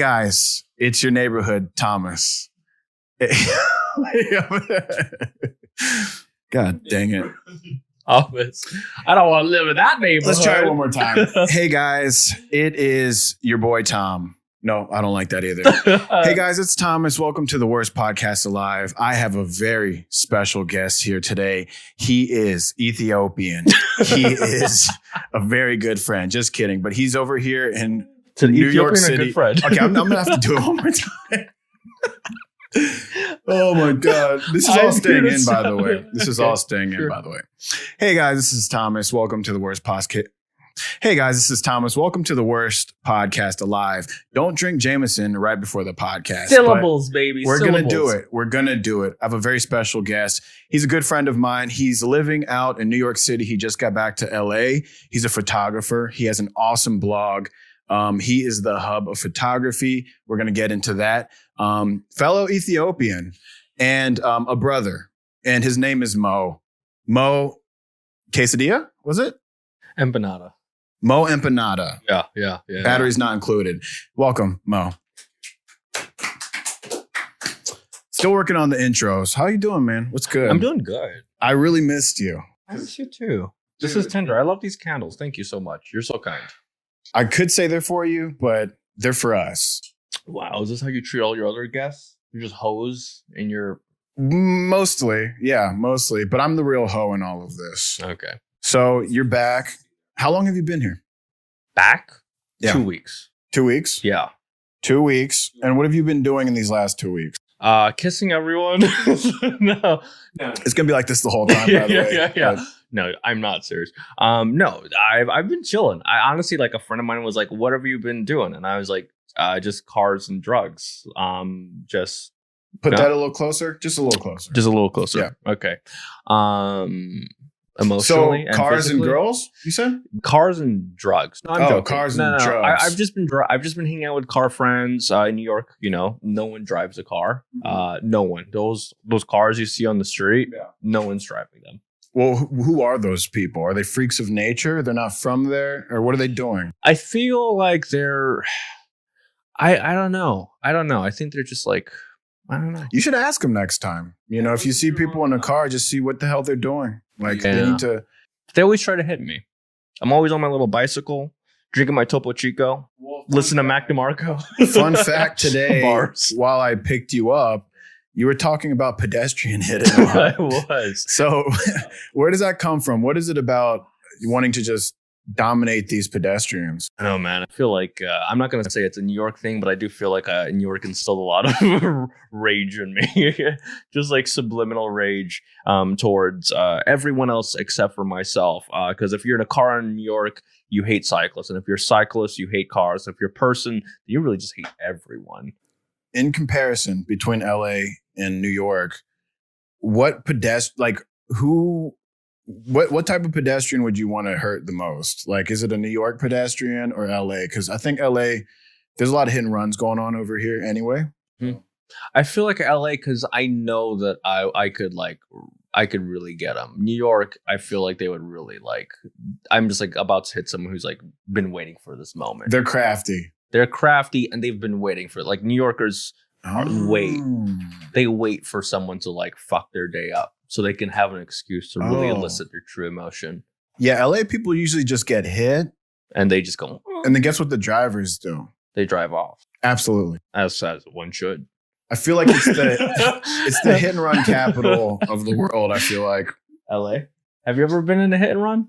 guys, it's your neighborhood, Thomas. God dang it. Thomas. I don't want to live in that neighborhood. Let's try it one more time. Hey guys, it is your boy Tom. No, I don't like that either. Hey guys, it's Thomas. Welcome to the worst podcast alive. I have a very special guest here today. He is Ethiopian. He is a very good friend. Just kidding. But he's over here in New York City. Good friend. Okay, I'm going to have to do it one more time. Oh my God. This is all staying in, by the way. This is all staying in, by the way. Hey guys, this is Thomas. Welcome to the worst podcast. Hey guys, this is Thomas. Welcome to the worst podcast alive. Don't drink Jameson right before the podcast. Syllables, baby. We're going to do it. We're going to do it. I have a very special guest. He's a good friend of mine. He's living out in New York City. He just got back to LA. He's a photographer. He has an awesome blog. He is the hub of photography. We're going to get into that. Fellow Ethiopian and a brother. And his name is Mo. Mo Quesadilla, was it? Empanada. Mo Empanada. Yeah. Batteries not included. Welcome, Mo. Still working on the intros. How you doing, man? What's good? I'm doing good. I really missed you. I miss you too. This is tender. I love these candles. Thank you so much. You're so kind. I could say they're for you, but they're for us. Wow. Is this how you treat all your other guests? You just hose in your... Mostly. Yeah, mostly. But I'm the real hoe in all of this. Okay. So you're back. How long have you been here? Back? Yeah. 2 weeks. 2 weeks? Yeah. 2 weeks. And what have you been doing in these last 2 weeks? Kissing everyone. No. It's going to be like this the whole time, by the way. Yeah. But... No, I'm not serious. No, I've been chilling. I honestly, like, a friend of mine was like, what have you been doing? And I was like, just cars and drugs. Just put that a little closer. Just a little closer. Just a little closer. Yeah. Okay. Emotionally. So cars and girls, you said? Cars and drugs. No, I'm joking. Cars and drugs. I've just been hanging out with car friends in New York. You know, no one drives a car. No one. Those cars you see on the street. Yeah. No one's driving them. Well, who are those people? Are they freaks of nature? They're not from there? Or what are they doing? I feel like they're... I don't know. I think they're just like... I don't know. You should ask them next time. You know, if you see people in a car, just see what the hell they're doing. Like, they need to... They always try to hit me. I'm always on my little bicycle, drinking my Topo Chico, listen to Mac DeMarco. Fun fact today, while I picked you up, you were talking about pedestrian hitting. I was. So where does that come from? What is it about wanting to just dominate these pedestrians? I know, man. I feel like I'm not going to say it's a New York thing, but I do feel like New York instilled a lot of rage in me. Just like subliminal rage towards everyone else except for myself. Because if you're in a car in New York, you hate cyclists. And if you're a cyclist, you hate cars. If you're a person, you really just hate everyone. In comparison between LA and New York, what type of pedestrian would you want to hurt the most? Like, is it a New York pedestrian or LA? Because I think LA, there's a lot of hit and runs going on over here anyway. I feel like LA because I know that I could really get them. New York, I feel like they would really like. I'm just like about to hit someone who's like been waiting for this moment. They're crafty. They're crafty and they've been waiting for it. Like New Yorkers wait. They wait for someone to like fuck their day up so they can have an excuse to really elicit their true emotion. Yeah, LA people usually just get hit. And they just go. And then guess what the drivers do? They drive off. Absolutely. As one should. I feel like it's the hit and run capital of the world, I feel like. LA? Have you ever been in a hit and run?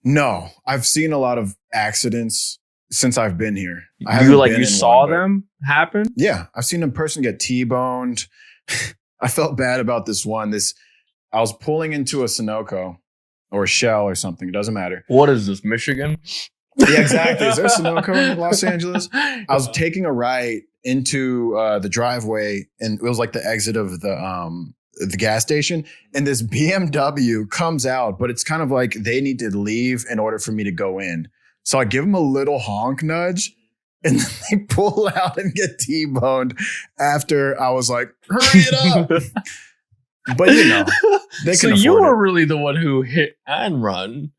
No. I've seen a lot of accidents since I've been here. You saw them happen? Yeah. I've seen a person get T-boned. I felt bad about this one. I was pulling into a Sunoco or a Shell or something. It doesn't matter. What is this, Michigan? Yeah, exactly. Is there a Sunoco in Los Angeles? I was taking a right into the driveway, and it was like the exit of the gas station. And this BMW comes out, but it's kind of like they need to leave in order for me to go in. So I give them a little honk nudge, and then they pull out and get T-boned after I was like, hurry it up. But, you know, they can afford you were it. really the one who hit and run.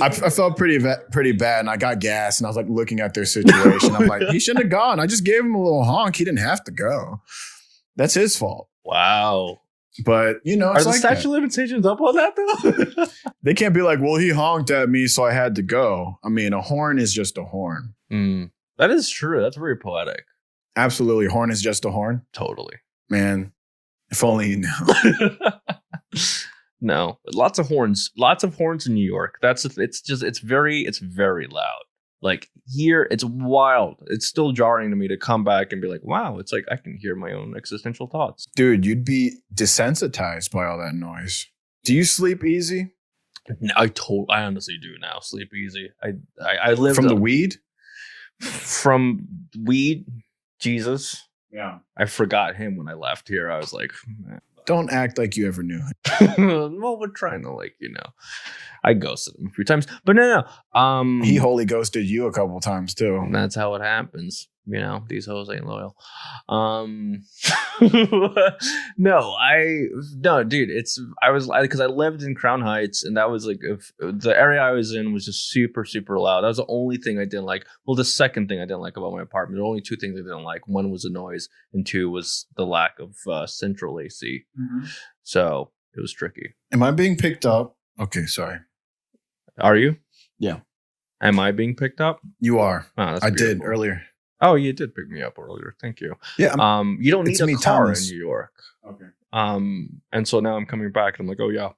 I felt pretty bad, and I got gas, and I was like looking at their situation. I'm like, he shouldn't have gone. I just gave him a little honk. He didn't have to go. That's his fault. Wow. But it's Are the like statute limitations up on that though? they can't be like, well, he honked at me, so I had to go. I mean, a horn is just a horn. That is true. That's very poetic. Absolutely, horn is just a horn. Totally, man. If only you knew. No, lots of horns in New York. It's very loud. Like here, it's wild. It's still jarring to me to come back and be like, wow, it's like I can hear my own existential thoughts. Dude, you'd be desensitized by all that noise. Do you sleep easy? I honestly do now. Sleep easy. I live from the weed. From weed, Jesus. Yeah, I forgot him when I left here. I was like, man. Don't act like you ever knew him. Well, we're trying to I ghosted him a few times, but no. He holy ghosted you a couple times too. That's how it happens. These hoes ain't loyal. No, dude. Because I lived in Crown Heights, and that was like the area I was in was just super, super loud. That was the only thing I didn't like. Well, the second thing I didn't like about my apartment. There were only two things I didn't like. One was the noise, and two was the lack of central AC. Mm-hmm. So it was tricky. Am I being picked up? Okay, sorry. Are you? Yeah. Am I being picked up? You are. Oh, I did earlier. Oh, you did pick me up earlier. Thank you. Yeah. You don't need a car Thomas. in New York. Okay. And so now I'm coming back, and I'm like, oh yeah,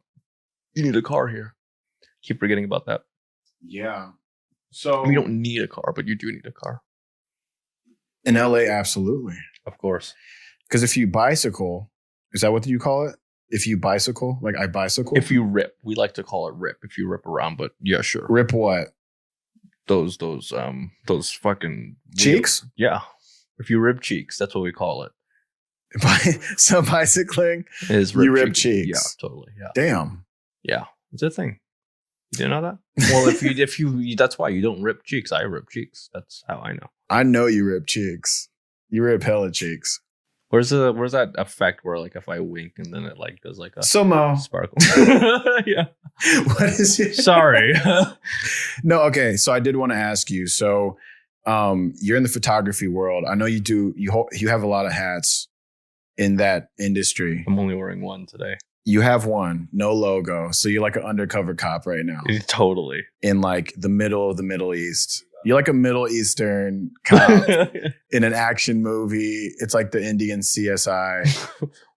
you need a car here. Keep forgetting about that. Yeah. So you don't need a car, but you do need a car. In LA, absolutely. Of course. Because if you bicycle, is that what you call it? If you bicycle, like I bicycle? If you rip, we like to call it rip. If you rip around, but yeah, sure. Rip what? Those fucking cheeks? Wheels. Yeah. If you rip cheeks, that's what we call it. So bicycling is you rip cheeks. Yeah, totally. Yeah. Damn. Yeah. It's a thing. You didn't know that? Well, if you that's why you don't rip cheeks. I rip cheeks. That's how I know. I know you rip cheeks. You rip hella cheeks. Where's that effect where like if I wink and then it like does like a sparkle? Yeah. What is it? Sorry. No, okay. So I did want to ask you. So you're in the photography world. I know you do. You have a lot of hats in that industry. I'm only wearing one today. You have one, no logo. So you're like an undercover cop right now. Totally. In like the middle of the Middle East. You're like a Middle Eastern cop in an action movie. It's like the Indian CSI.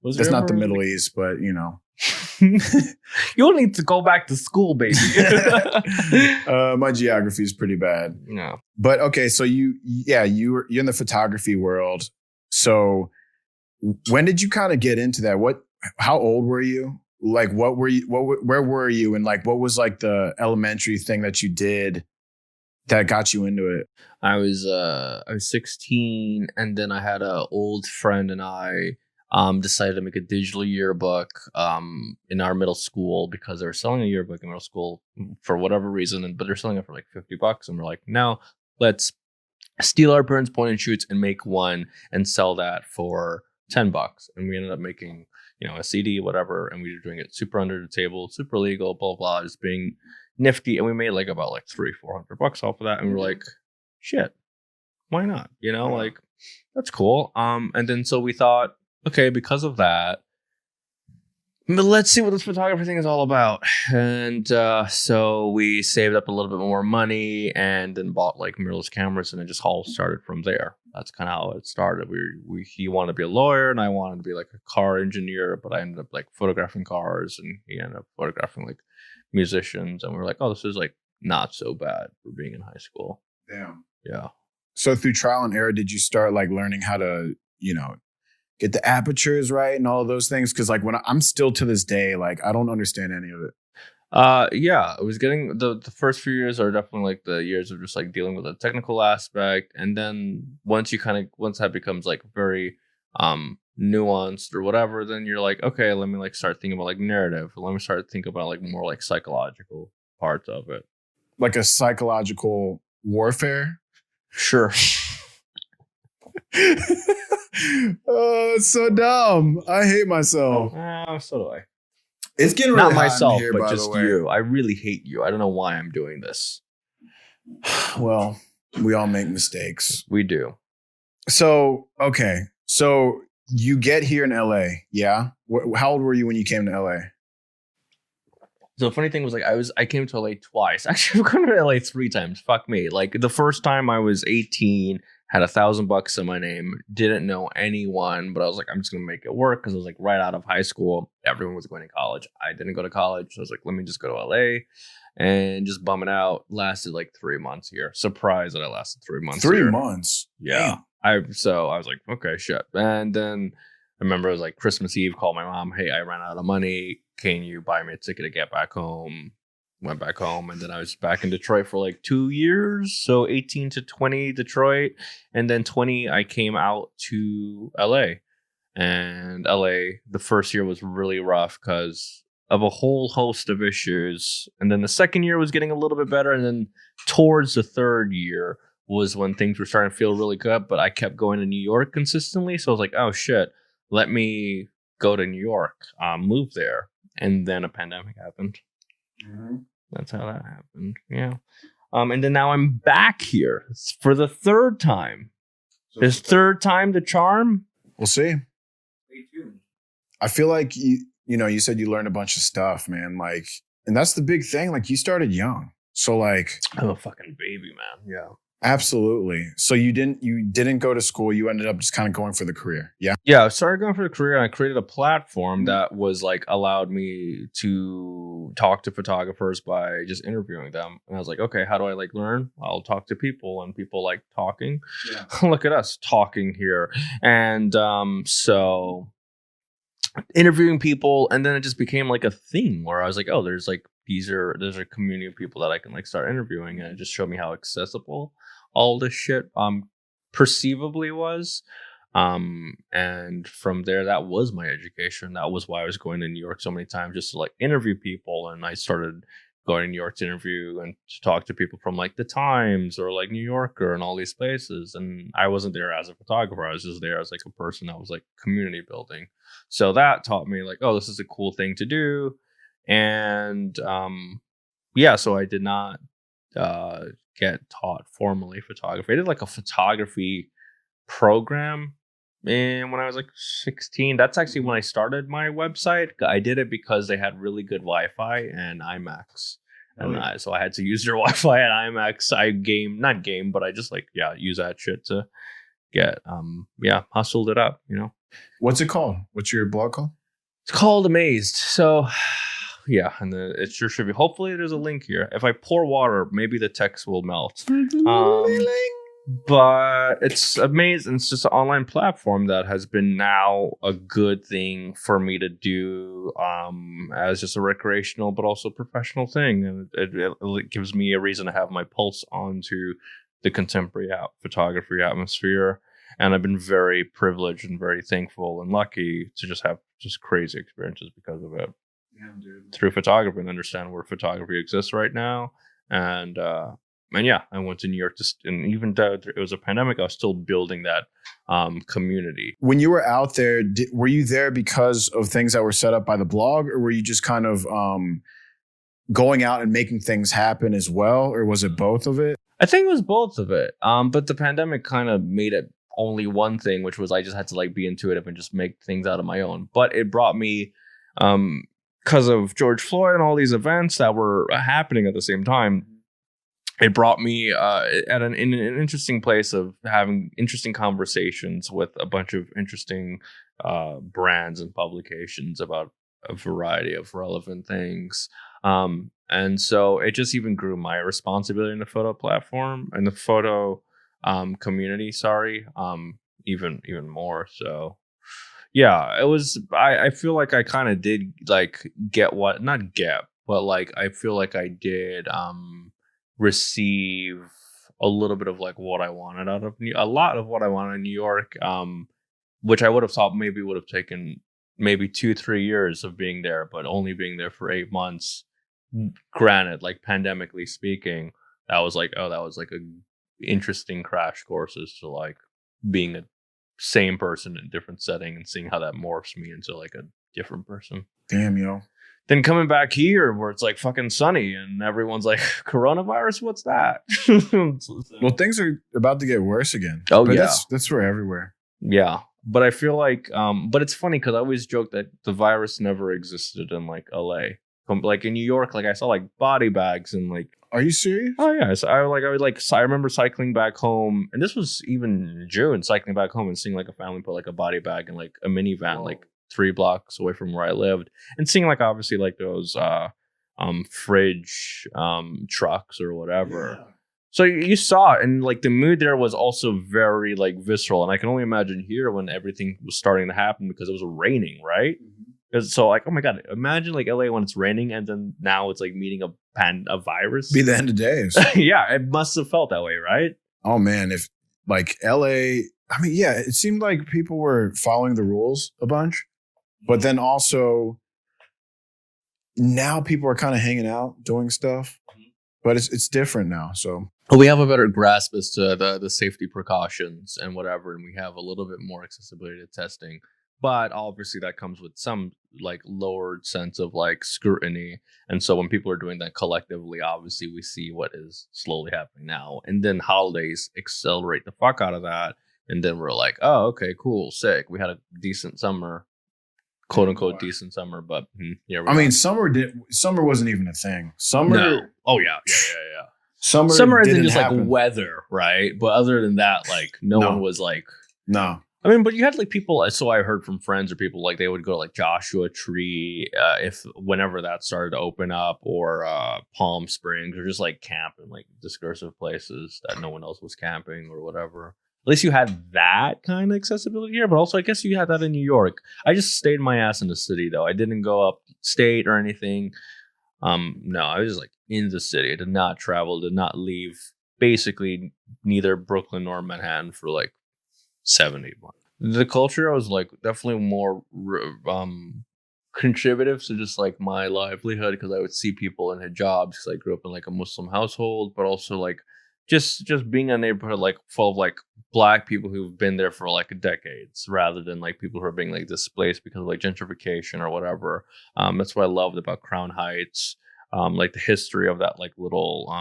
It's not the Middle East, but You'll need to go back to school, baby. My geography is pretty bad. No. But okay, so you're in the photography world. So when did you kind of get into that? How old were you? Like where were you? And like what was like the elementary thing that you did that got you into it? I was 16, and then I had an old friend and I decided to make a digital yearbook in our middle school because they were selling a yearbook in middle school for whatever reason, but they're selling it for like $50, and we're like, no, let's steal our parents' point and shoots and make one and sell that for $10. And we ended up making a CD, whatever, and we were doing it super under the table, super legal, blah blah, just being nifty, and we made like about like $300-400 off of that, and we're like, shit, why not? Like that's cool. And then so we thought, okay, because of that, let's see what this photography thing is all about. And so we saved up a little bit more money and then bought like mirrorless cameras, and it just all started from there. That's kind of how it started. He wanted to be a lawyer and I wanted to be like a car engineer, but I ended up like photographing cars, and he ended up photographing like musicians, and we were like, oh, this is like not so bad for being in high school. Damn. Yeah. So through trial and error, did you start like learning how to, get the apertures right and all of those things? Because like when I'm still to this day, like I don't understand any of it. Yeah, I was getting the first few years are definitely like the years of just like dealing with the technical aspect, and then once that becomes like very nuanced or whatever, then you're like, okay, let me like start thinking about like narrative. Let me start thinking about like more like psychological parts of it, like a psychological warfare. Sure. Oh, it's so dumb. I hate myself. So do I. It's getting really Not hot in myself, here, but by the just way. you. I really hate you. I don't know why I'm doing this. Well, we all make mistakes. We do. So, okay. So you get here in LA, yeah? How old were you when you came to LA? So the funny thing was like I came to LA twice. Actually, I've come to LA 3 times. Fuck me. Like the first time I was 18, had $1,000 in my name, didn't know anyone, but I was like, I'm just gonna make it work because I was like right out of high school. Everyone was going to college. I didn't go to college. So I was like, let me just go to LA and just bum it out. Lasted like 3 months here. Surprised that I lasted 3 months. 3 here. months. Yeah. Damn. I was like, okay, shit. And then I remember it was like Christmas Eve, called my mom, hey, I ran out of money. Can you buy me a ticket to get back home? Went back home, and then I was back in Detroit for like 2 years. So 18 to 20 Detroit. And then 20, I came out to LA. And LA, the first year was really rough because of a whole host of issues. And then the second year was getting a little bit better. And then towards the third year was when things were starting to feel really good. But I kept going to New York consistently. So I was like, oh shit, let me go to New York, move there. And then a pandemic happened. Mm-hmm. That's how that happened. Yeah. And then now I'm back here for the third time. So is third time the charm? We'll see. Stay tuned. I feel like you said you learned a bunch of stuff, man. Like, and that's the big thing. Like, you started young. So like, I'm a fucking baby, man. Yeah. Absolutely. So you didn't go to school. You ended up just kind of going for the career. Yeah. Yeah. I started going for the career, and I created a platform that was like allowed me to talk to photographers by just interviewing them. And I was like, okay, how do I like learn? I'll talk to people, and people like talking. Yeah. Look at us talking here. And so interviewing people, and then it just became like a thing where I was like, oh, there's a community of people that I can like start interviewing, and it just showed me how accessible all this shit perceivably was. And from there, that was my education. That was why I was going to New York so many times, just to like interview people. And I started going to New York to interview and to talk to people from like the Times or like New Yorker and all these places. And I wasn't there as a photographer. I was just there as like a person that was like community building. So that taught me like, oh, this is a cool thing to do. And so I did not get taught formally photography. I did like a photography program when I was like 16. That's actually when I started my website. I did it because they had really good Wi-Fi and IMAX. And so I had to use their Wi-Fi and IMAX. I just like, use that shit to get, hustled it up, you know. What's it called? What's your blog called? It's called Emmazed. So, yeah, and it sure should be. Hopefully, there's a link here. If I pour water, maybe the text will melt. But it's amazing. It's just an online platform that has been now a good thing for me to do as just a recreational, but also professional thing. And it gives me a reason to have my pulse onto the contemporary photography atmosphere. And I've been very privileged and very thankful and lucky to just have just crazy experiences because of it. Yeah, dude. Through photography, and understand where photography exists right now. And I went to New York and even though it was a pandemic, I was still building that community. When you were out there, were you there because of things that were set up by the blog, or were you just kind of going out and making things happen as well, or was it both of it? I think it was both of it. But the pandemic kind of made it only one thing, which was I just had to like be intuitive and just make things out of my own. But it brought me, because of George Floyd and all these events that were happening at the same time, it brought me in an interesting place of having interesting conversations with a bunch of interesting brands and publications about a variety of relevant things. And so it just even grew my responsibility in the photo platform and the photo community, even more. So yeah, it was, I feel like I kind of did like but like I feel like I did receive a little bit of like what I wanted out of a lot of what I wanted in New York, which I would have thought maybe would have taken maybe 2-3 years of being there, but only being there for 8 months. Granted, like pandemically speaking, that was like a interesting crash courses to like being a same person in a different setting and seeing how that morphs me into like a different person. Damn, yo. Then coming back here where it's like fucking sunny and everyone's like, coronavirus, what's that? Well, things are about to get worse again. Oh, but yeah. That's for everywhere. Yeah. But I feel like, but it's funny because I always joke that the virus never existed in like LA. Like in New York, like I saw like body bags and like. Are you serious? Oh yeah, so I remember cycling back home, and this was even in June, cycling back home and seeing like a family put like a body bag in like a minivan, like 3 blocks away from where I lived, and seeing like obviously like those fridge trucks or whatever. Yeah. So you saw it, and like the mood there was also very like visceral, and I can only imagine here when everything was starting to happen because it was raining, right? Because so like, oh my god, imagine like LA when it's raining, and then now it's like meeting a virus. Be the end of days. Yeah, it must have felt that way, right? Oh man, if like LA, I mean, yeah, it seemed like people were following the rules a bunch, but then also now people are kind of hanging out doing stuff, but it's different now. So we have a better grasp as to the safety precautions and whatever, and we have a little bit more accessibility to testing. But obviously that comes with some like lowered sense of like scrutiny. And so when people are doing that collectively, obviously we see what is slowly happening now. And then holidays accelerate the fuck out of that. And then we're like, oh, okay, cool, sick. We had a decent summer, quote unquote decent summer. But yeah, I mean, summer wasn't even a thing. Summer. No. Oh yeah. Summer isn't just happen. Like weather, right? But other than that, like no one was like no. I mean, but you had like people. So I heard from friends or people like they would go to like Joshua Tree whenever that started to open up, or Palm Springs, or just like camp in like discursive places that no one else was camping or whatever. At least you had that kind of accessibility here, but also I guess you had that in New York. I just stayed my ass in the city though. I didn't go up state or anything. No, I was just like in the city. I did not travel, did not leave basically neither Brooklyn nor Manhattan for like 7-8 months. The culture, I was like definitely more contributive to just like my livelihood, because I would see people in hijabs because I grew up in like a Muslim household, but also like just being in a neighborhood like full of like black people who've been there for like decades, rather than like people who are being like displaced because of like gentrification or whatever. That's what I loved about Crown Heights. Like the history of that like little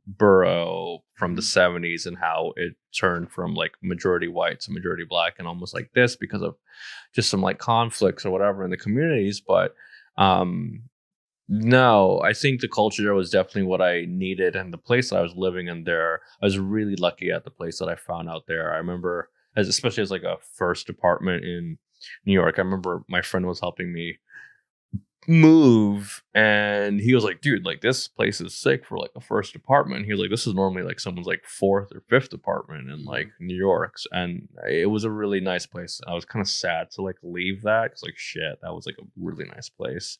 borough from the 70s, and how it turned from like majority white to majority black and almost like this because of just some like conflicts or whatever in the communities. But no, I think the culture there was definitely what I needed, and the place that I was living in there, I was really lucky at the place that I found out there. I remember, especially as like a first apartment in New York, I remember my friend was helping me move, and he was like, dude, like this place is sick for like a first apartment. He was like, this is normally like someone's like 4th or 5th apartment in like New York's, and it was a really nice place. I was kind of sad to like leave that, because like shit, that was like a really nice place.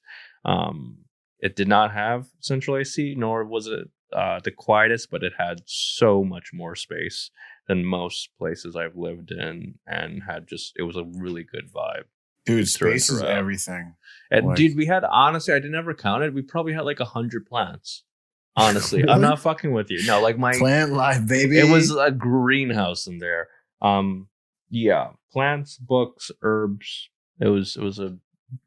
It did not have central AC, nor was it the quietest, but it had so much more space than most places I've lived in, and had just, it was a really good vibe. Dude, space is everything. And like, dude, we had, honestly, I didn't ever count it. We probably had like 100 plants. Honestly, really? I'm not fucking with you. No, like my plant life, baby. It was a greenhouse in there. Yeah, plants, books, herbs. It was a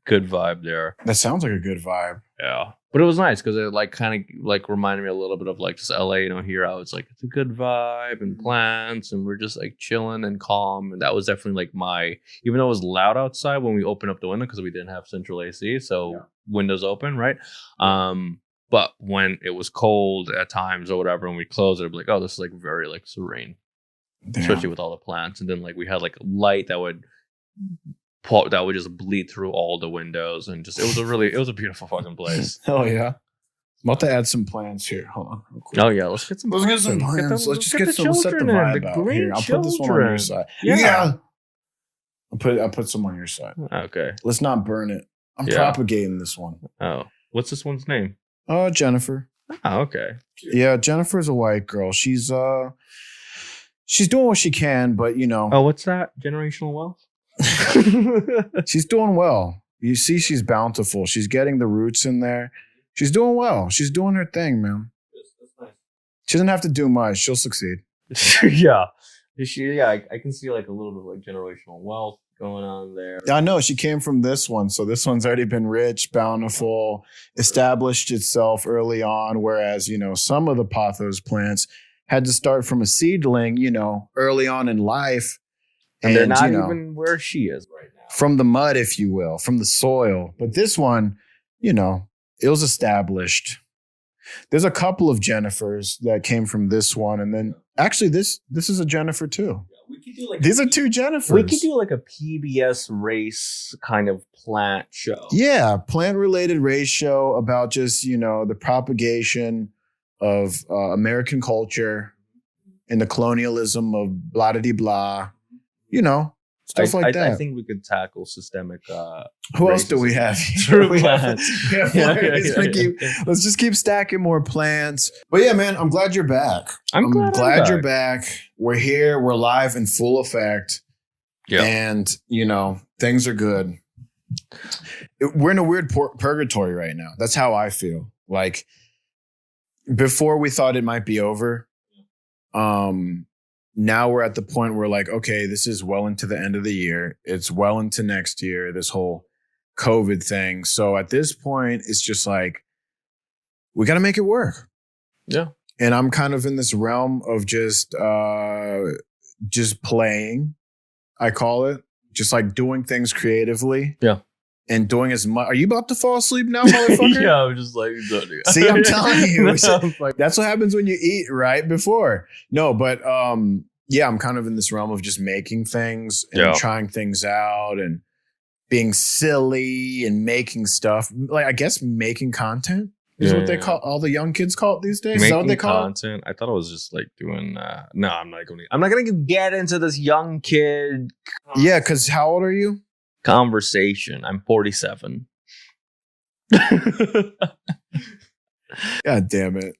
good vibe there. That sounds like a good vibe. Yeah, but it was nice because it like kind of like reminded me a little bit of like just LA. You know, here I was like, it's a good vibe and plants, and we're just like chilling and calm. And that was definitely like my, even though it was loud outside when we opened up the window because we didn't have central AC, so windows open, right? But when it was cold at times or whatever, and we closed it, it'd be like, oh, this is like very like serene, especially with all the plants. And then like we had like light that would just bleed through all the windows, and just it was a beautiful fucking place. Hell yeah. I'm about to add some plants here. Hold on real quick. Oh yeah, let's get some plants. Let's set the vibe out here. I'll put this one on your side. Yeah. I'll put some on your side. Okay. Let's not burn it. I'm propagating this one. Oh. What's this one's name? Jennifer. Oh, okay. Yeah, Jennifer's a white girl. She's doing what she can, but you know. Oh, what's that? Generational wealth? She's doing well. You see, she's bountiful. She's getting the roots in there. She's doing well. She's doing her thing, man. That's nice. She doesn't have to do much. She'll succeed. Yeah. I can see like a little bit of like generational wealth. going on there. I know she came from this one. So this one's already been rich, bountiful, established itself early on. Whereas, some of the pothos plants had to start from a seedling, early on in life. And they're not even where she is right now. From the mud, if you will, from the soil. But this one, it was established. There's a couple of Jennifers that came from this one. And then actually this is a Jennifer too. We could do These are two Jennifers. We could do like a PBS race kind of plant show. Yeah, plant-related race show about just, the propagation of American culture and the colonialism of blah-de-blah, stuff like that. I think we could tackle systemic Who else do we have? True plants. Let's just keep stacking more plants. But yeah, man, I'm glad you're back. I'm glad you're back. We're here. We're live in full effect. Yeah. And, things are good. We're in a weird purgatory right now. That's how I feel. Like, before we thought it might be over, now we're at the point where like, okay, this is well into the end of the year. It's well into next year, this whole COVID thing. So at this point, it's just like, we got to make it work. Yeah. And I'm kind of in this realm of just playing, I call it. Just like doing things creatively. Yeah. And doing as much. Are you about to fall asleep now, motherfucker? Yeah, I'm just like, see, I'm telling you. That's what happens when you eat right before. No, but yeah, I'm kind of in this realm of just making things and trying things out and being silly and making stuff. Like, I guess making content is what they call, all the young kids call it these days. Is that what they call content? I thought it was just like doing, no, I'm not going to get into this young kid. Yeah, because how old are you? Conversation. I'm 47. God damn it.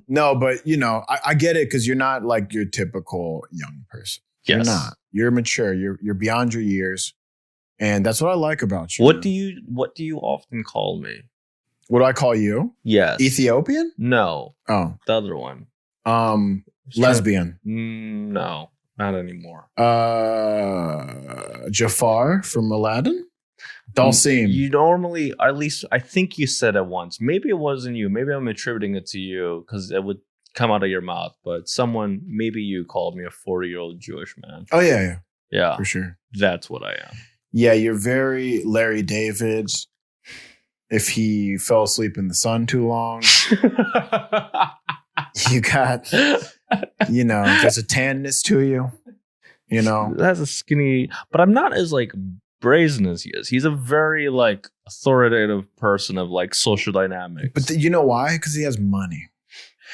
No, but I get it because you're not like your typical young person. Yes. You're not. You're mature. You're beyond your years. And that's what I like about you. What do you often call me? What do I call you? Yes. Ethiopian? No. Oh. The other one. Lesbian. No. Not anymore. Jafar from Aladdin? Dalsim. You normally, at least I think you said it once. Maybe it wasn't you. Maybe I'm attributing it to you because it would come out of your mouth. But maybe you called me a 40-year-old Jewish man. Oh, yeah. Yeah. For sure. That's what I am. Yeah, you're very Larry David. If he fell asleep in the sun too long. You got, there's a tanness to you, That's a skinny, but I'm not as like brazen as he is. He's a very like authoritative person of like social dynamics. But you know why? Because he has money.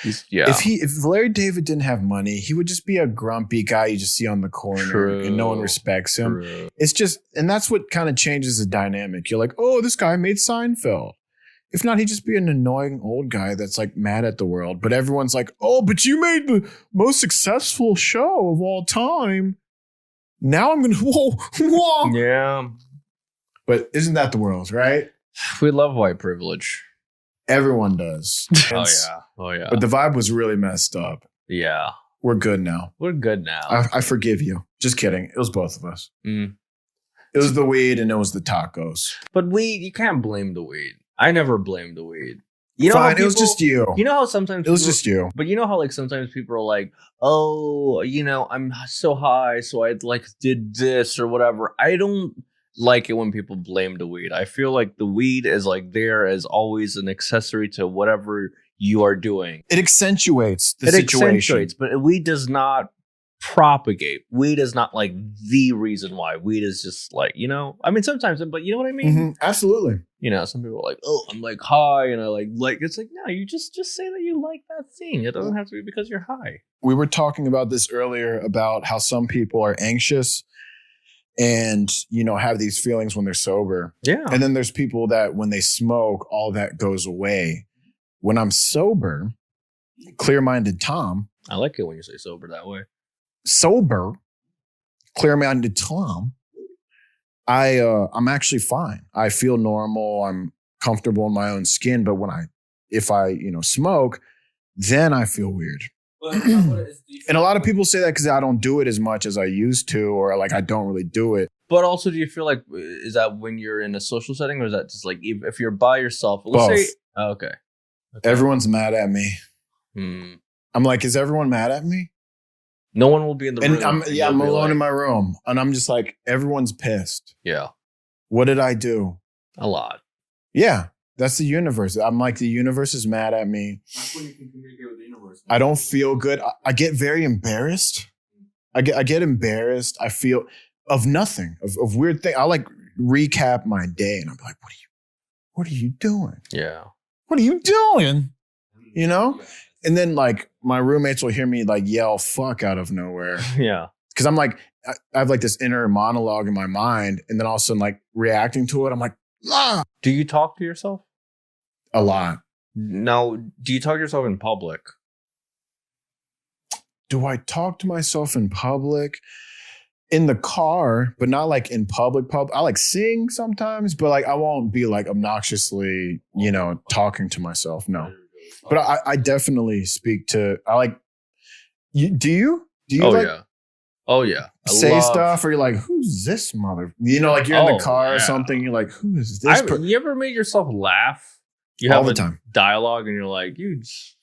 If Larry David didn't have money, he would just be a grumpy guy you just see on the corner and no one respects him. True. It's just, and that's what kind of changes the dynamic. You're like, oh, this guy made Seinfeld. If not, he'd just be an annoying old guy that's like mad at the world. But everyone's like, oh, but you made the most successful show of all time. Now I'm going to, whoa. Yeah. But isn't that the world, right? We love white privilege. Everyone does. Oh, yeah. But the vibe was really messed up. Yeah. We're good now. I forgive you. Just kidding. It was both of us. Mm. It was the weed and it was the tacos. But weed, you can't blame the weed. I never blame the weed. Fine, it was just you. You know how sometimes it was just you. But you know how like sometimes people are like, oh, I'm so high, so I like did this or whatever. I don't like it when people blame the weed. I feel like the weed is like there as always an accessory to whatever you are doing. It accentuates the situation. But weed does not propagate. Weed is not like the reason why. Weed is just like, I mean, sometimes, but you know what I mean? Mm-hmm. Absolutely. Some people are like, oh, I'm like high. And I like, it's like, no, you just say that you like that thing. It doesn't have to be because you're high. We were talking about this earlier about how some people are anxious and, have these feelings when they're sober. Yeah. And then there's people that when they smoke, all that goes away. When I'm sober, clear-minded Tom. I like it when you say sober that way. Sober, clear-minded Tom. I'm actually fine. I feel normal. I'm comfortable in my own skin. But if I smoke, then I feel weird. And a lot of people say that because I don't do it as much as I used to, or like I don't really do it. But also, do you feel like is that when you're in a social setting, or is that just like if you're by yourself? Let's Both. say, okay. Everyone's mad at me. Hmm. I'm like, is everyone mad at me? No one will be in the room. And I'm alone in my room, and I'm just like, everyone's pissed. Yeah. What did I do? A lot. Yeah, that's the universe. I'm like, the universe is mad at me. That's when you can communicate with the universe. I don't feel good. I get very embarrassed. I get embarrassed. I feel of nothing, of weird things. I like recap my day, and I'm like, what are you doing? Yeah. What are you doing? You know? And then like my roommates will hear me like yell fuck out of nowhere. Yeah. Because I'm like, I have like this inner monologue in my mind, and then all of a sudden like reacting to it, I'm like, ah! Do you talk to yourself? A lot. Now, do you talk to yourself in public? Do I talk to myself in public? In the car, but not like in public. I like sing sometimes, but like I won't be like obnoxiously, talking to myself. No. But I definitely speak to, I like, do you like Yeah. Oh yeah. say stuff, or you're like, who's this mother? Like you're in the car or something. You're like, who is this? You ever made yourself laugh? You all have the a time dialogue, and you're like, you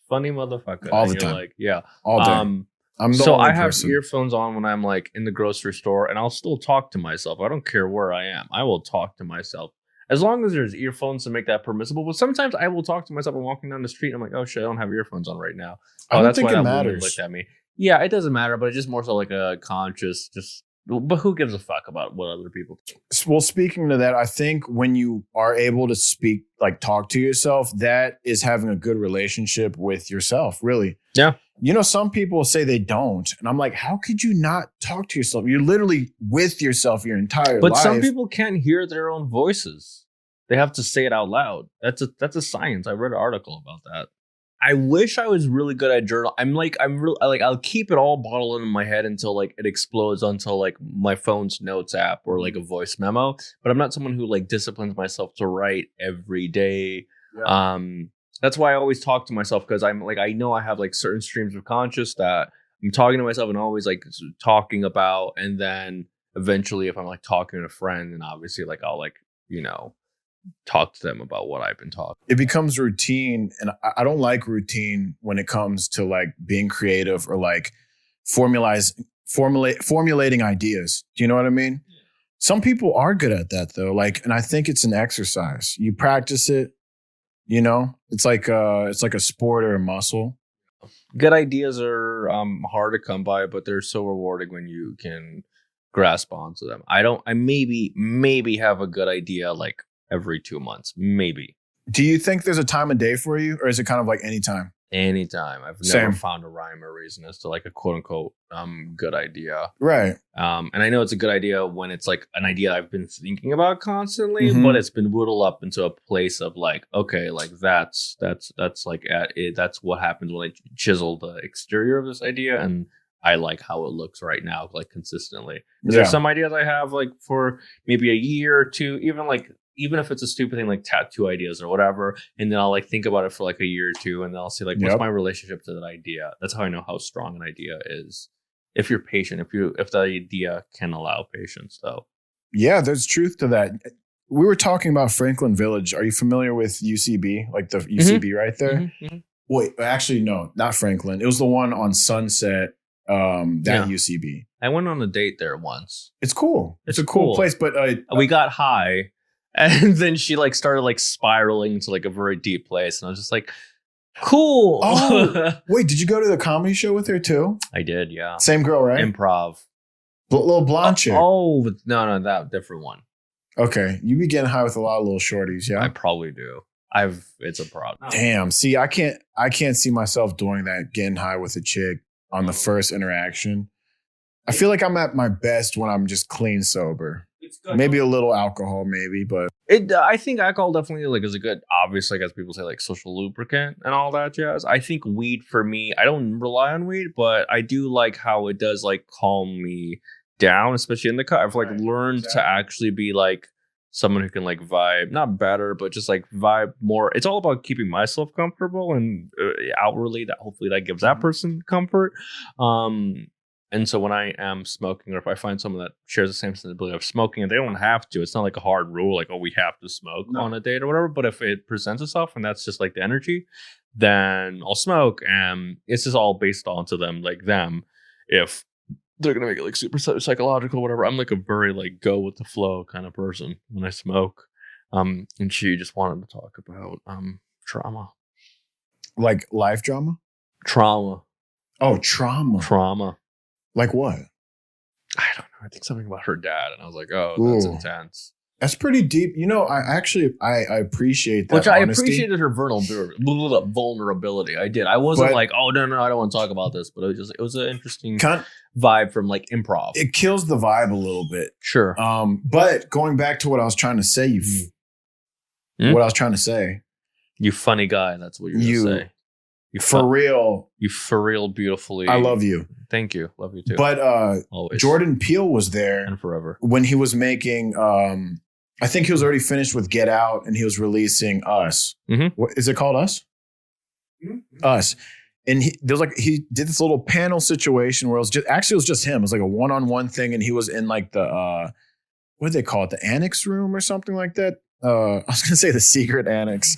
funny motherfucker. All the and you're time. like, yeah. All day. I'm the so only I have person. earphones on when I'm like in the grocery store, and I'll still talk to myself. I don't care where I am. I will talk to myself as long as there's earphones to make that permissible. But sometimes I will talk to myself. I'm walking down the street, and I'm like, oh shit, I don't have earphones on right now. I don't that's think why it that woman matters. looked at me. Yeah, it doesn't matter, but it's just more so like a conscious, but who gives a fuck about what other people do? Well, speaking to that, I think when you are able to speak, like talk to yourself, that is having a good relationship with yourself, really. Yeah. Some people say they don't. And I'm like, how could you not talk to yourself? You're literally with yourself your entire life. But some people can't hear their own voices. They have to say it out loud. That's a science. I read an article about that. I wish I was really good at journal. I'll keep it all bottled in my head until like it explodes onto like my phone's notes app or like a voice memo. But I'm not someone who like disciplines myself to write every day. Yeah. That's why I always talk to myself, because I'm like, I know I have like certain streams of conscious that I'm talking to myself and always like talking about. And then eventually if I'm like talking to a friend, and obviously like I'll like, talk to them about what I've been talking. It becomes routine, and I don't like routine when it comes to like being creative or like formulating ideas. Do you know what I mean? Yeah. Some people are good at that though. Like, and I think it's an exercise. You practice it, it's like a sport or a muscle. Good ideas are hard to come by, but they're so rewarding when you can grasp onto them. I maybe have a good idea like every 2 months, maybe. Do you think there's a time of day for you, or is it kind of like anytime? Anytime. I've never found a rhyme or reason as to like a quote unquote good idea. Right. And I know it's a good idea when it's like an idea I've been thinking about constantly, but it's been whittled up into a place of like, okay, like that's like that's what happens when I chisel the exterior of this idea, and I like how it looks right now, like consistently. There's some ideas I have like for maybe a year or two, even if it's a stupid thing like tattoo ideas or whatever, and then I'll like think about it for like a year or two, and then I'll see like, what's my relationship to that idea? That's how I know how strong an idea is. If you're patient, if the idea can allow patience, though. Yeah, there's truth to that. We were talking about Franklin Village. Are you familiar with UCB? Like the UCB right there? Mm-hmm, mm-hmm. Wait, actually, no, not Franklin. It was the one on Sunset. UCB. I went on a date there once. It's cool. It's a cool place, but we got high. And then she like started like spiraling into like a very deep place. And I was just like, cool. Oh, wait, did you go to the comedy show with her too? I did, yeah. Same girl, right? Improv. Little blonde chick. Oh, no, that different one. Okay. You be getting high with a lot of little shorties, yeah? I probably do. It's a problem. Damn. See, I can't see myself doing that, getting high with a chick on the first interaction. I feel like I'm at my best when I'm just clean sober. Maybe a little alcohol, maybe, but I think alcohol definitely like is a good, obviously, as people say, like social lubricant and all that jazz. I think weed for me, I don't rely on weed, but I do like how it does like calm me down, especially in the car. I've like learned to actually be like someone who can like vibe, not better, but just like vibe more. It's all about keeping myself comfortable, and outwardly that hopefully that gives that person comfort. And so when I am smoking, or if I find someone that shares the same sensibility of smoking, and they don't have to, it's not like a hard rule, like, oh, we have to smoke on a date or whatever. But if it presents itself and that's just like the energy, then I'll smoke. And it's just all based on to them, like them. If they're going to make it like super psychological, whatever, I'm like a very like go with the flow kind of person when I smoke. And she just wanted to talk about trauma. Like life drama? Trauma. Oh, trauma. Trauma. Like what? I don't know. I think something about her dad, and I was like, "Oh, that's Ooh. intense." That's pretty deep. You know, I appreciate that. Which I honesty. appreciated her vulnerability. I did. I wasn't like, "Oh no, I don't want to talk about this," but it was an interesting vibe from like improv. It kills the vibe a little bit. Sure. But going back to what I was trying to say, what I was trying to say, you funny guy. That's what you're gonna say. You real. You for real beautifully. I love you. Thank you. Love you too. But always. Jordan Peele was there and forever when he was making. I think he was already finished with Get Out, and he was releasing Us. Mm-hmm. What is it called? Us. Mm-hmm. Us. And he did this little panel situation where it was just him. It was like a one-on-one thing, and he was in like the what do they call it? The annex room or something like that. I was gonna say the secret annex,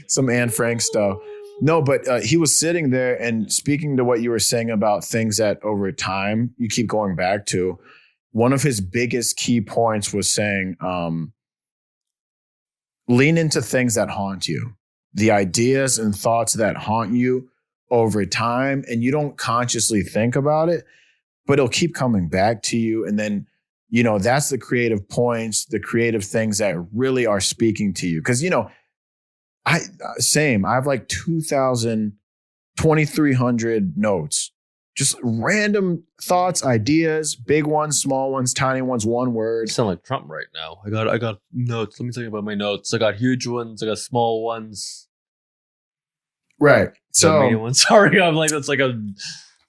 some Anne Frank stuff. No, but he was sitting there and speaking to what you were saying about things that over time you keep going back to. One of his biggest key points was saying, lean into things that haunt you, the ideas and thoughts that haunt you over time, and you don't consciously think about it, but it'll keep coming back to you. And then, you know, that's the creative points, the creative things that really are speaking to you. Because, you know, I have like 2,300 notes, just random thoughts, ideas, big ones, small ones, tiny ones, one word. You sound like Trump right now. I got notes. Let me tell you about my notes. I got huge ones. I got small ones. Right. So medium ones. Sorry, I'm like, that's like a.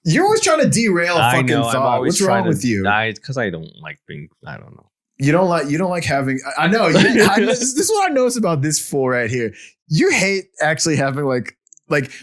You're always trying to derail a fucking thought. What's wrong with you? Because I don't like being. I don't know. You don't like having. I know. This is what I notice about this fool right here. You hate actually having like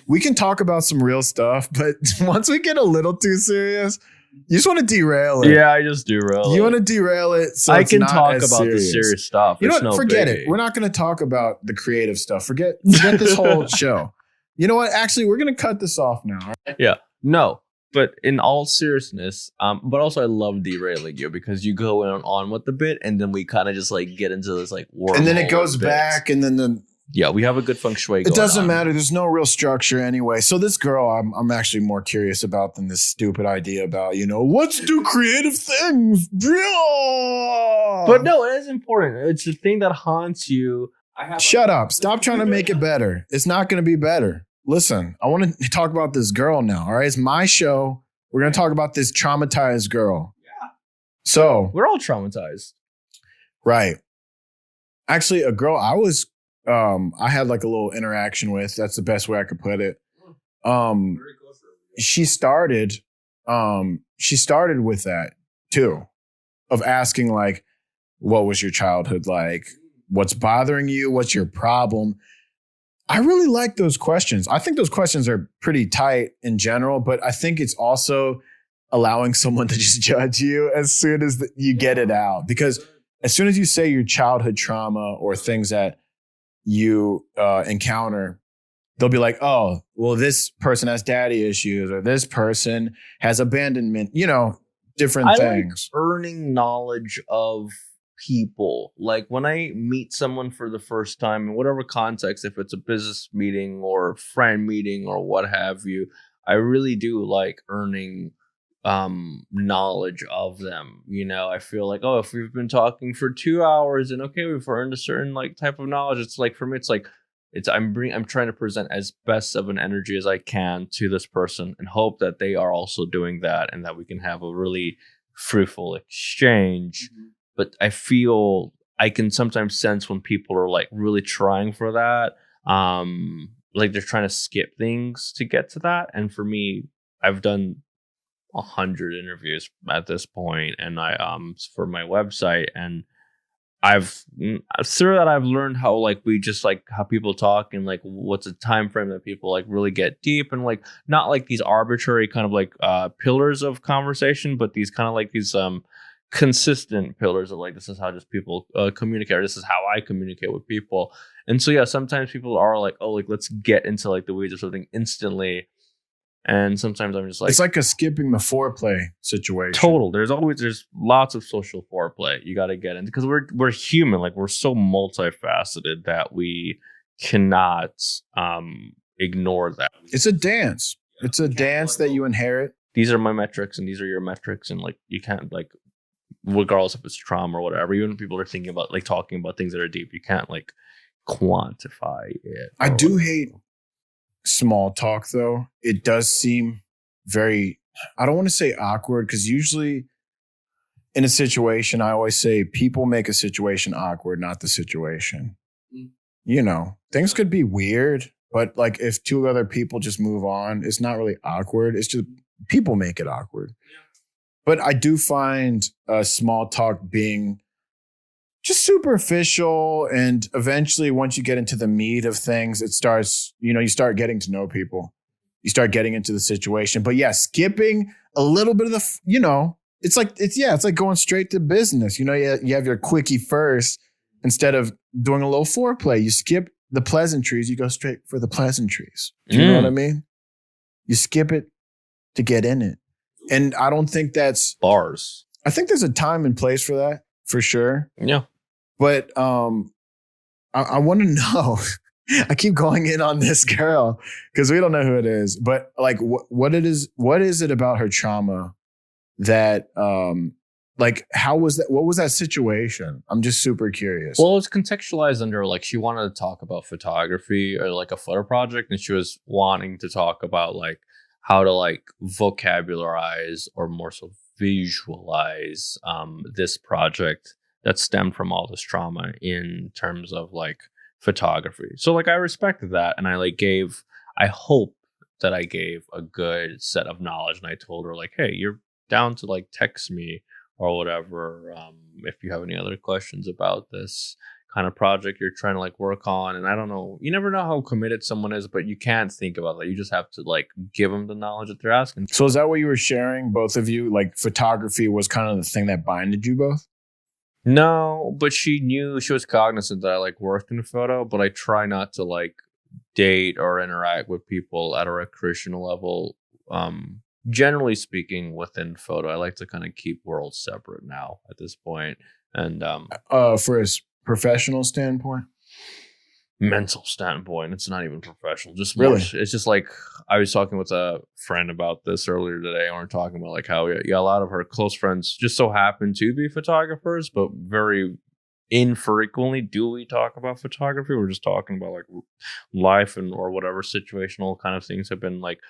we can talk about some real stuff, but once we get a little too serious, you just want to derail it. Yeah, I just derail. You want to derail it, so I can talk about serious. the serious stuff. You know what? Forget it. We're not going to talk about the creative stuff. Forget this whole show. You know what? Actually, we're going to cut this off now. Right? Yeah. No. But in all seriousness, but also I love derailing you because you go on with the bit and then we kind of just like get into this like wormhole. And then it goes back and then yeah, we have a good feng shui going. It doesn't matter. There's no real structure anyway. So this girl, I'm actually more curious about than this stupid idea about, you know, let's do creative things. But no, it is important. It's the thing that haunts you. Shut up. Stop trying to make it better. It's not going to be better. Listen, I want to talk about this girl now. All right. It's my show. We're going to talk about this traumatized girl. Yeah. So we're all traumatized. Right. Actually, a girl I had like a little interaction with, that's the best way I could put it. She started with that too, of asking like, what was your childhood like? What's bothering you? What's your problem? I really like those questions. I think those questions are pretty tight in general, but I think it's also allowing someone to just judge you as soon as you get it out. Because as soon as you say your childhood trauma or things that you encounter, they'll be like, oh, well, this person has daddy issues or this person has abandonment, you know, different things. Like earning knowledge of people. Like when I meet someone for the first time in whatever context, if it's a business meeting or a friend meeting or what have you, I really do like earning knowledge of them. You know, I feel like, oh, if we've been talking for 2 hours and okay, we've earned a certain like type of knowledge, it's like, for me, it's like I'm trying to present as best of an energy as I can to this person and hope that they are also doing that and that we can have a really fruitful exchange. Mm-hmm. But I feel I can sometimes sense when people are like really trying for that, like they're trying to skip things to get to that. And for me, I've done 100 interviews at this point, and I for my website, and through that I've learned how like we just like how people talk and like what's a time frame that people like really get deep and like not like these arbitrary kind of like pillars of conversation, but these kind of like these consistent pillars of like this is how just people communicate, or this is how I communicate with people. And so yeah, sometimes people are like, oh, like let's get into like the weeds or something instantly. And sometimes I'm just like, it's like a skipping the foreplay situation. Total. There's lots of social foreplay you got to get into because we're human. Like we're so multifaceted that we cannot ignore that. It's a dance. It's a dance that you inherit. These are my metrics and these are your metrics, and like you can't like, regardless if it's trauma or whatever. Even when people are thinking about like talking about things that are deep, you can't like quantify it. I do hate small talk though. It does seem very, I don't want to say awkward, because usually in a situation I always say people make a situation awkward, not the situation. You know, things could be weird, but like if two other people just move on, it's not really awkward. It's just people make it awkward. But I do find small talk being just superficial, and eventually once you get into the meat of things, it starts, you start getting to know people. You start getting into the situation. But yeah, skipping a little bit of the, it's like going straight to business. You have your quickie first instead of doing a little foreplay. You skip the pleasantries, you go straight for the pleasantries. Do you know what I mean? You skip it to get in it. And I don't think that's bars. I think there's a time and place for that, for sure. Yeah. But I want to know. I keep going in on this girl because we don't know who it is. But like, what is it about her trauma that, like, how was that? What was that situation? I'm just super curious. Well, it's contextualized under like she wanted to talk about photography or like a photo project, and she was wanting to talk about like how to like vocabularize or more so visualize this project that stemmed from all this trauma in terms of like photography. So like I respected that, and I hope that I gave a good set of knowledge, and I told her like, hey, you're down to like text me or whatever if you have any other questions about this kind of project you're trying to like work on. And I don't know, you never know how committed someone is, but you can't think about that. You just have to like give them the knowledge that they're asking. So is that what you were sharing, both of you? Like photography was kind of the thing that binded you both? No, but she was cognizant that I like worked in photo, but I try not to like date or interact with people at a recreational level. Generally speaking, within photo, I like to kind of keep worlds separate now at this point. And for a professional standpoint, mental standpoint, it's not even professional. Just really, it's just like I was talking with a friend about this earlier today, and we are talking about like how a lot of her close friends just so happen to be photographers, but very infrequently do we talk about photography. We're just talking about like life and or whatever situational kind of things have been like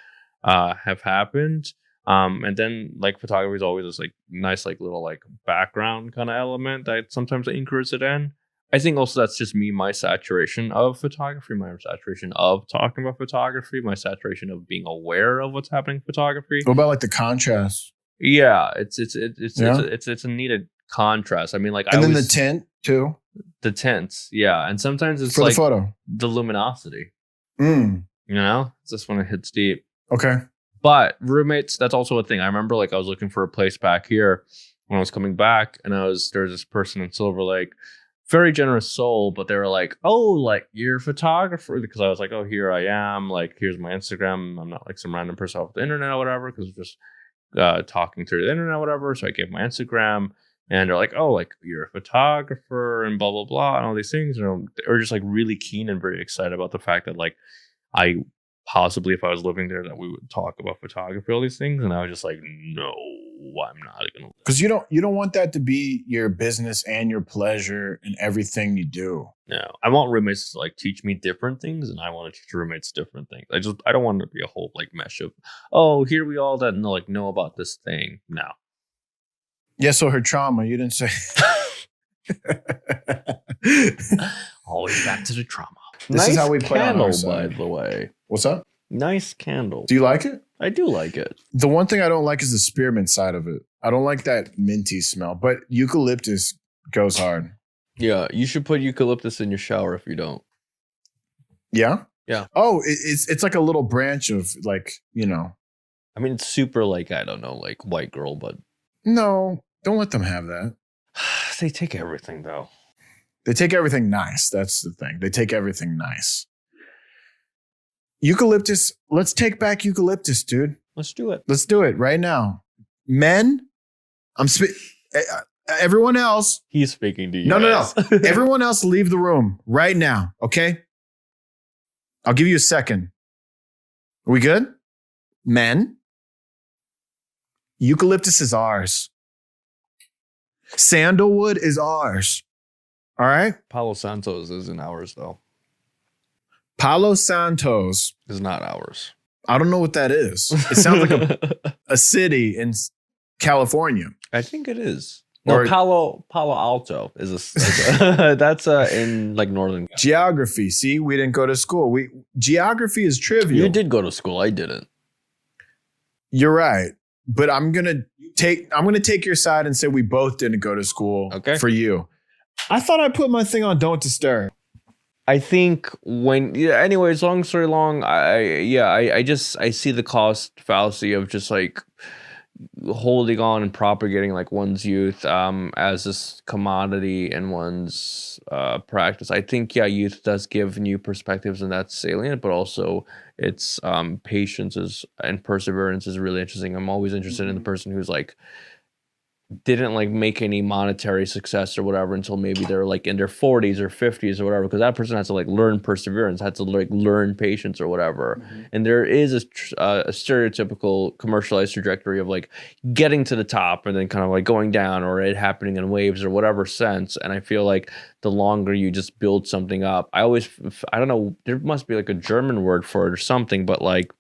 have happened. And then like photography is always this like nice like little like background kind of element that sometimes includes it in. I think also that's just me, my saturation of photography, my saturation of talking about photography, my saturation of being aware of what's happening in photography. What about like the contrast? Yeah, it's a needed contrast. I mean, like, and then the tint too. The tints, yeah, and sometimes it's for like the photo, the luminosity. You know, it's just when it hits deep. Okay, but roommates, that's also a thing. I remember, like, I was looking for a place back here when I was coming back, and there was this person in Silver Lake. Very generous soul, but they were like, oh, like, you're a photographer. Because I was like, oh, here I am. Like, here's my Instagram. I'm not like some random person off the internet or whatever, because we're just talking through the internet or whatever. So I gave my Instagram, and they're like, oh, like, you're a photographer and blah, blah, blah, and all these things. And they were just like really keen and very excited about the fact that like I possibly, if I was living there, that we would talk about photography, all these things. And I was just like, no, I'm not gonna. Because you don't want that to be your business and your pleasure and everything you do. No, I want roommates to like teach me different things, and I want to teach roommates different things. I don't want it to be a whole like mesh of, oh, here we all that know about this thing. No. Yeah. So her trauma, you didn't say. Always back to the trauma. This is how we play candle, on our side. by the way. What's up? Nice candle. Do you like it? I do like it. The one thing I don't like is the spearmint side of it. I don't like that minty smell, but eucalyptus goes hard. Yeah, you should put eucalyptus in your shower if you don't. Yeah. Yeah. Oh, it's like a little branch of like, you know. I mean, it's super like, I don't know, like white girl, but No, don't let them have that. they take everything though. They take everything nice. That's the thing. They take everything nice. Eucalyptus. Let's take back eucalyptus, dude. Let's do it. Let's do it right now. Men, everyone else. He's speaking to you. No. Everyone else leave the room right now, okay? I'll give you a second. Are we good? Men, eucalyptus is ours. Sandalwood is ours. All right? Palo Santos isn't ours though. Palo Santos Is not ours. I don't know what that is. It sounds like a city in California. I think it is. No, Or- Palo Alto is a that's in like northern. Geography. See, we didn't go to school. Geography is trivial. You did go to school. I didn't. You're right. But I'm gonna take your side and say we both didn't go to school. Okay. For you. I thought I put my thing on Don't Disturb. I think anyways, long story long, I see the cost fallacy of just like holding on and propagating like one's youth as this commodity in one's practice. I think youth does give new perspectives and that's salient, but also it's patience and perseverance is really interesting. I'm always interested in the person who's like didn't like make any monetary success or whatever until maybe they're like in their 40s or 50s or whatever, because that person has to like learn perseverance, had to like learn patience or whatever. And there is a stereotypical commercialized trajectory of like getting to the top and then kind of like going down or it happening in waves or whatever sense. And I feel like the longer you just build something up, I don't know, there must be like a German word for it or something, but like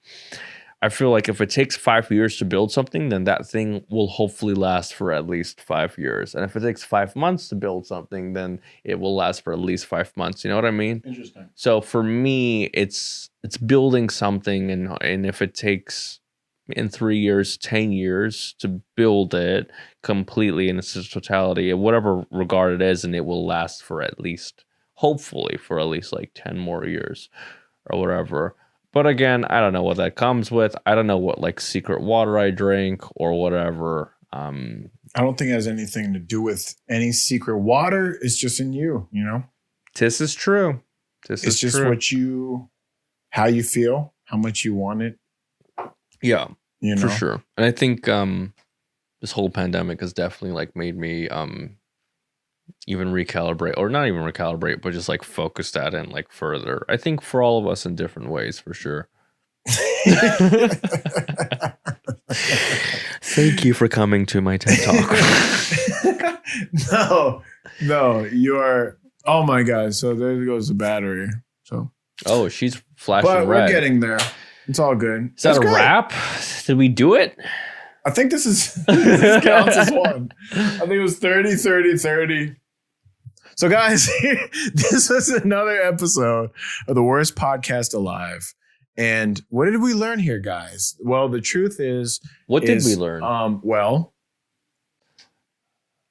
I feel like if it takes 5 years to build something, then that thing will hopefully last for at least 5 years. And if it takes 5 months to build something, then it will last for at least 5 months. You know what I mean? Interesting. So for me, it's building something, and if it takes in 3 years, 10 years to build it completely in its totality, in whatever regard it is, and it will last for at least, hopefully, for at least like 10 more years or whatever. But again, I don't know what that comes with. I don't know what like secret water I drink or whatever. I don't think it has anything to do with any secret water. It's just in you, you know? This is true. It's just how you feel, how much you want it. Yeah, you know? For sure. And I think this whole pandemic has definitely like made me even recalibrate, or not even recalibrate, but just like focused that in like further. I think for all of us in different ways, for sure. Thank you for coming to my TED Talk. No, you are. Oh my God. So there goes the battery. So. Oh, she's flashing red. But we're getting there. It's all good. Is that a wrap? Did we do it? I think this counts as one. I think it was 30, 30, 30. So guys, this was another episode of the worst podcast alive. And what did we learn here, guys? Well, the truth is... What did we learn? Well...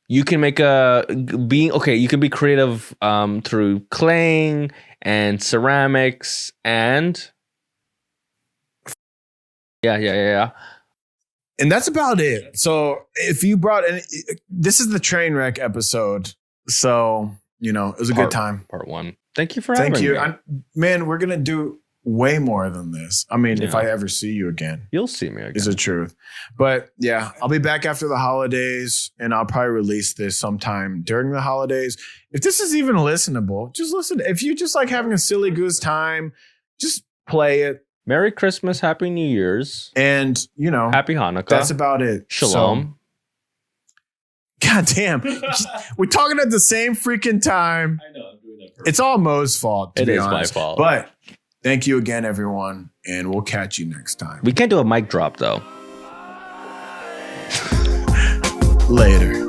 You can make you can be creative through claying and ceramics and... Yeah. And that's about it. So if you brought this is the train wreck episode. So, you know, it was a good time. Part 1. Thank you for having me. Thank you. Man, we're going to do way more than this. I mean, if I ever see you again. You'll see me again. Is the truth. But yeah, I'll be back after the holidays and I'll probably release this sometime during the holidays. If this is even listenable, just listen. If you just like having a silly goose time, just play it. Merry Christmas, Happy New Year's. And, you know, Happy Hanukkah. That's about it. Shalom. So, God damn. We're talking at the same freaking time. I know. I'm doing that perfect. It's all Mo's fault, to be honest. My fault. But thank you again, everyone. And we'll catch you next time. We can't do a mic drop, though. Later.